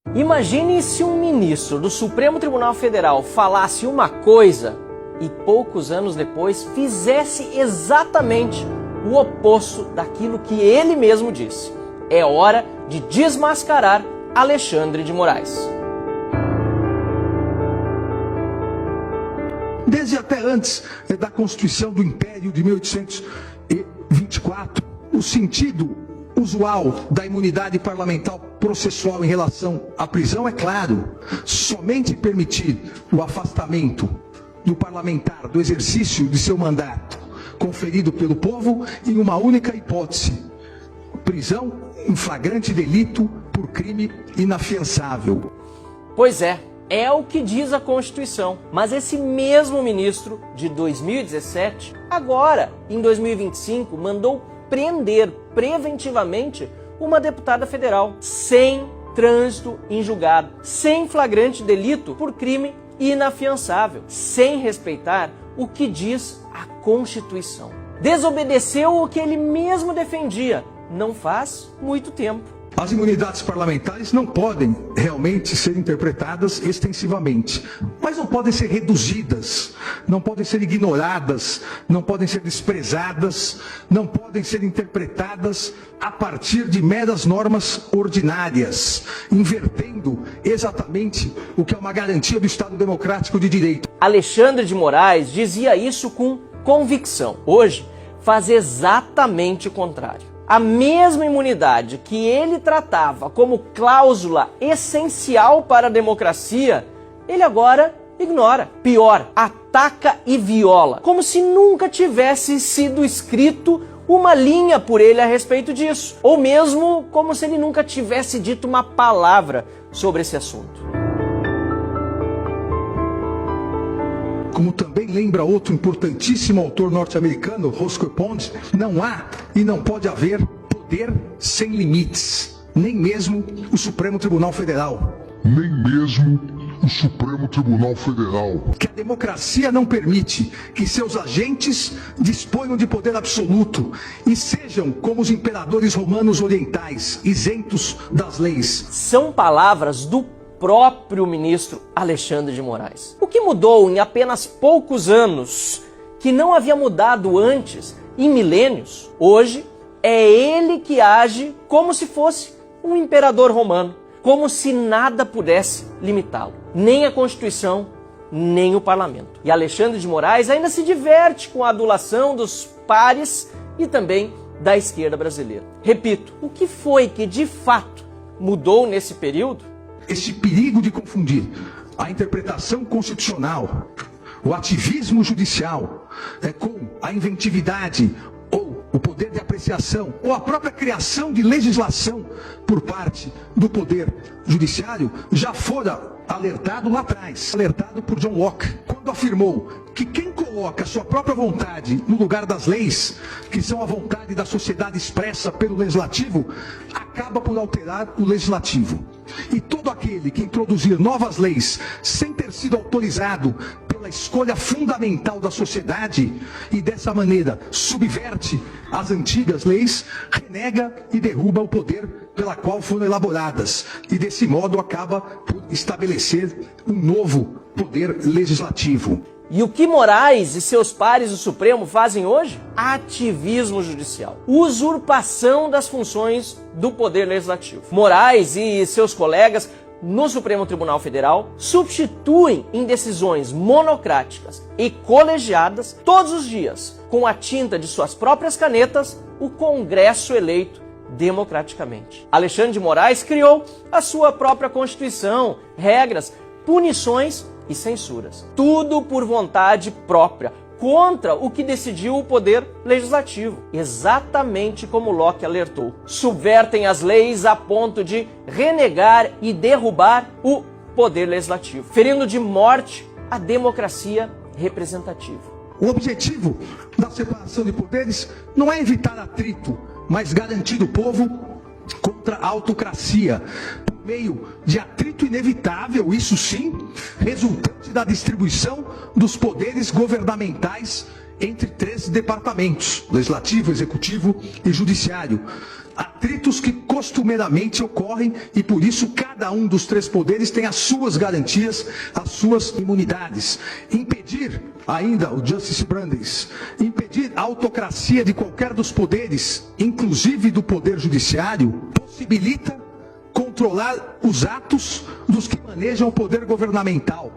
Imagine se um ministro do Supremo Tribunal Federal falasse uma coisa e poucos anos depois fizesse exatamente o oposto daquilo que ele mesmo disse. É hora de desmascarar Alexandre de Moraes. Desde até antes da Constituição do Império de 1824, o sentido usual da imunidade parlamentar processual em relação à prisão é claro: somente permitir o afastamento do parlamentar do exercício de seu mandato conferido pelo povo em uma única hipótese: prisão em flagrante delito por crime inafiançável. Pois é o que diz a Constituição. Mas esse mesmo ministro de 2017, agora, em 2025, mandou prender preventivamente uma deputada federal, sem trânsito em julgado, sem flagrante delito por crime inafiançável, sem respeitar o que diz a Constituição. Desobedeceu o que ele mesmo defendia não faz muito tempo. As imunidades parlamentares não podem realmente ser interpretadas extensivamente, mas não podem ser reduzidas, não podem ser ignoradas, não podem ser desprezadas, não podem ser interpretadas a partir de meras normas ordinárias, invertendo exatamente o que é uma garantia do Estado Democrático de Direito. Alexandre de Moraes dizia isso com convicção. Hoje, faz exatamente o contrário. A mesma imunidade que ele tratava como cláusula essencial para a democracia, ele agora ignora. Pior, ataca e viola, como se nunca tivesse sido escrito uma linha por ele a respeito disso, ou mesmo como se ele nunca tivesse dito uma palavra sobre esse assunto. Como também lembra outro importantíssimo autor norte-americano, Roscoe Pond, não há e não pode haver poder sem limites, nem mesmo o Supremo Tribunal Federal. Nem mesmo o Supremo Tribunal Federal. Que a democracia não permite que seus agentes disponham de poder absoluto e sejam como os imperadores romanos orientais, isentos das leis. São palavras do próprio ministro Alexandre de Moraes. O que mudou em apenas poucos anos, que não havia mudado antes em milênios, hoje é ele que age como se fosse um imperador romano, como se nada pudesse limitá-lo, nem a Constituição, nem o Parlamento. E Alexandre de Moraes ainda se diverte com a adulação dos pares e também da esquerda brasileira. Repito, o que foi que de fato mudou nesse período? Esse perigo de confundir a interpretação constitucional, o ativismo judicial, com a inventividade ou o poder de apreciação ou a própria criação de legislação por parte do poder judiciário já fora alertado lá atrás, alertado por John Locke, quando afirmou que quem coloca sua própria vontade no lugar das leis, que são a vontade da sociedade expressa pelo legislativo, acaba por alterar o legislativo. E todo aquele que introduzir novas leis sem ter sido autorizado pela escolha fundamental da sociedade e dessa maneira subverte as antigas leis, renega e derruba o poder pela qual foram elaboradas e desse modo acaba por estabelecer um novo poder legislativo. E o que Moraes e seus pares do Supremo fazem hoje? Ativismo judicial. Usurpação das funções do Poder Legislativo. Moraes e seus colegas no Supremo Tribunal Federal substituem em decisões monocráticas e colegiadas todos os dias, com a tinta de suas próprias canetas, o Congresso eleito democraticamente. Alexandre de Moraes criou a sua própria Constituição, regras, punições e censuras. Tudo por vontade própria, contra o que decidiu o Poder Legislativo. Exatamente como Locke alertou. Subvertem as leis a ponto de renegar e derrubar o Poder Legislativo, ferindo de morte a democracia representativa. O objetivo da separação de poderes não é evitar atrito, mas garantir o povo contra a autocracia, por meio de atrito inevitável, isso sim, resultante da distribuição dos poderes governamentais entre 3 departamentos, legislativo, executivo e judiciário. Atritos que costumeiramente ocorrem e por isso cada um dos 3 poderes tem as suas garantias, as suas imunidades. Impedir, ainda o Justice Brandeis, impedir a autocracia de qualquer dos poderes, inclusive do poder judiciário, possibilita controlar os atos dos que manejam o poder governamental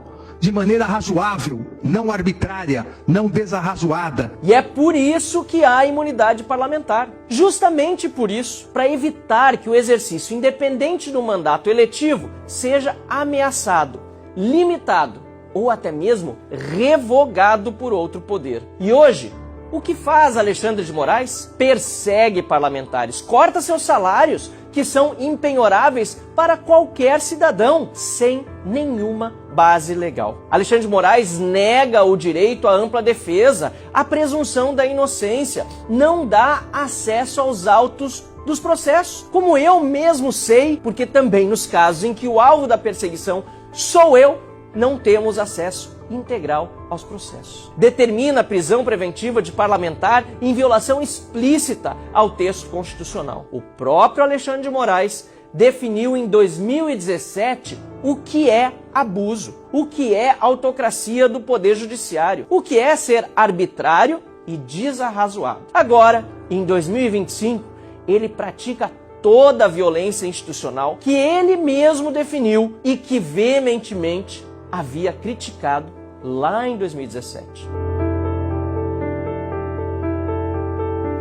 de maneira razoável, não arbitrária, não desarrazoada. E é por isso que há imunidade parlamentar. Justamente por isso, para evitar que o exercício independente do mandato eletivo seja ameaçado, limitado ou até mesmo revogado por outro poder. E hoje, o que faz Alexandre de Moraes? Persegue parlamentares, corta seus salários, que são impenhoráveis para qualquer cidadão, sem nenhuma base legal. Alexandre de Moraes nega o direito à ampla defesa, a presunção da inocência, não dá acesso aos autos dos processos, como eu mesmo sei, porque também nos casos em que o alvo da perseguição sou eu, não temos acesso integral aos processos. Determina a prisão preventiva de parlamentar em violação explícita ao texto constitucional. O próprio Alexandre de Moraes definiu em 2017 o que é abuso, o que é autocracia do Poder Judiciário, o que é ser arbitrário e desarrazoado. Agora, em 2025, ele pratica toda a violência institucional que ele mesmo definiu e que veementemente havia criticado lá em 2017.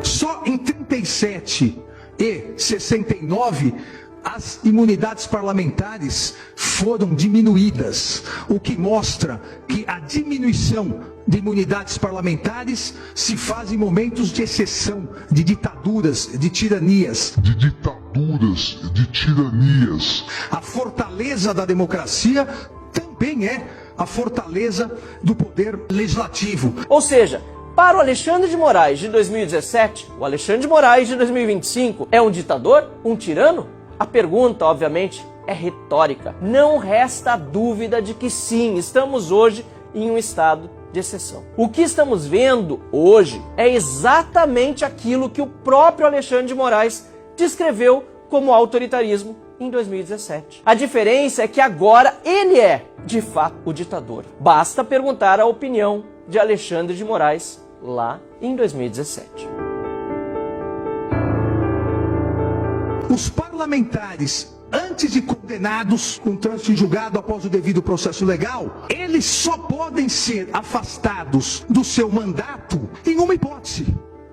Só em 37 e 69 as imunidades parlamentares foram diminuídas, o que mostra que a diminuição de imunidades parlamentares se faz em momentos de exceção, de ditaduras, de tiranias. A fortaleza da democracia também é a fortaleza do poder legislativo. Ou seja, para o Alexandre de Moraes de 2017, o Alexandre de Moraes de 2025 é um ditador? Um tirano? A pergunta, obviamente, é retórica. Não resta dúvida de que sim, estamos hoje em um estado de exceção. O que estamos vendo hoje é exatamente aquilo que o próprio Alexandre de Moraes descreveu como autoritarismo em 2017. A diferença é que agora ele é, de fato, o ditador. Basta perguntar a opinião de Alexandre de Moraes lá em 2017. Os parlamentares, antes de condenados com trânsito em julgado após o devido processo legal, eles só podem ser afastados do seu mandato em uma hipótese: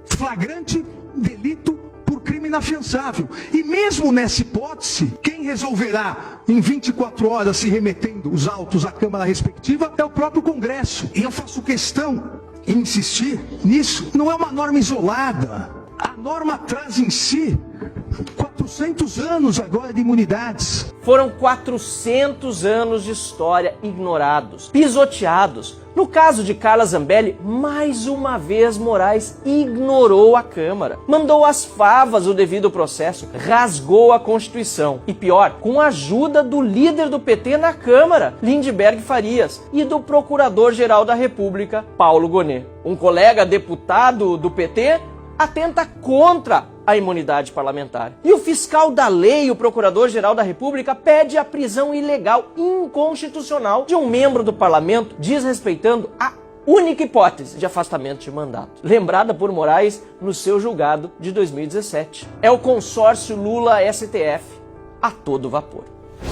flagrante delito por crime inafiançável. E mesmo nessa hipótese, quem resolverá em 24 horas, se remetendo os autos à Câmara respectiva, é o próprio Congresso. E eu faço questão em insistir nisso. Não é uma norma isolada. A norma traz em si 400 anos agora de imunidades. Foram 400 anos de história ignorados, pisoteados. No caso de Carla Zambelli, mais uma vez Moraes ignorou a Câmara, mandou às favas o devido processo, rasgou a Constituição. E pior, com a ajuda do líder do PT na Câmara, Lindbergh Farias, e do Procurador-Geral da República, Paulo Gonet. Um colega deputado do PT atenta contra a imunidade parlamentar. E o fiscal da lei, o Procurador-Geral da República, pede a prisão ilegal, inconstitucional, de um membro do parlamento, desrespeitando a única hipótese de afastamento de mandato, lembrada por Moraes no seu julgado de 2017. É o consórcio Lula-STF a todo vapor.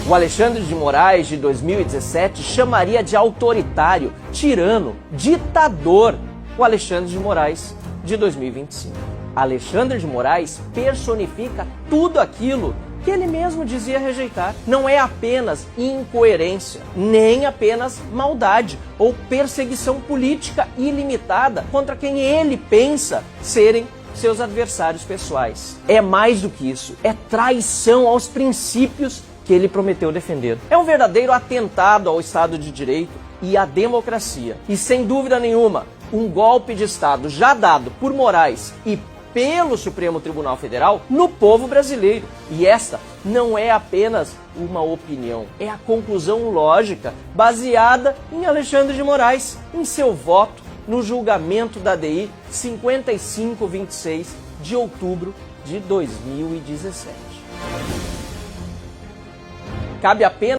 O Alexandre de Moraes de 2017 chamaria de autoritário, tirano, ditador o Alexandre de Moraes de 2025. Alexandre de Moraes personifica tudo aquilo que ele mesmo dizia rejeitar. Não é apenas incoerência, nem apenas maldade ou perseguição política ilimitada contra quem ele pensa serem seus adversários pessoais. É mais do que isso, é traição aos princípios que ele prometeu defender. É um verdadeiro atentado ao Estado de Direito e à democracia. E sem dúvida nenhuma, um golpe de Estado já dado por Moraes e pelo Supremo Tribunal Federal no povo brasileiro. E esta não é apenas uma opinião, é a conclusão lógica baseada em Alexandre de Moraes, em seu voto no julgamento da DI 5526 de outubro de 2017. Cabe apenas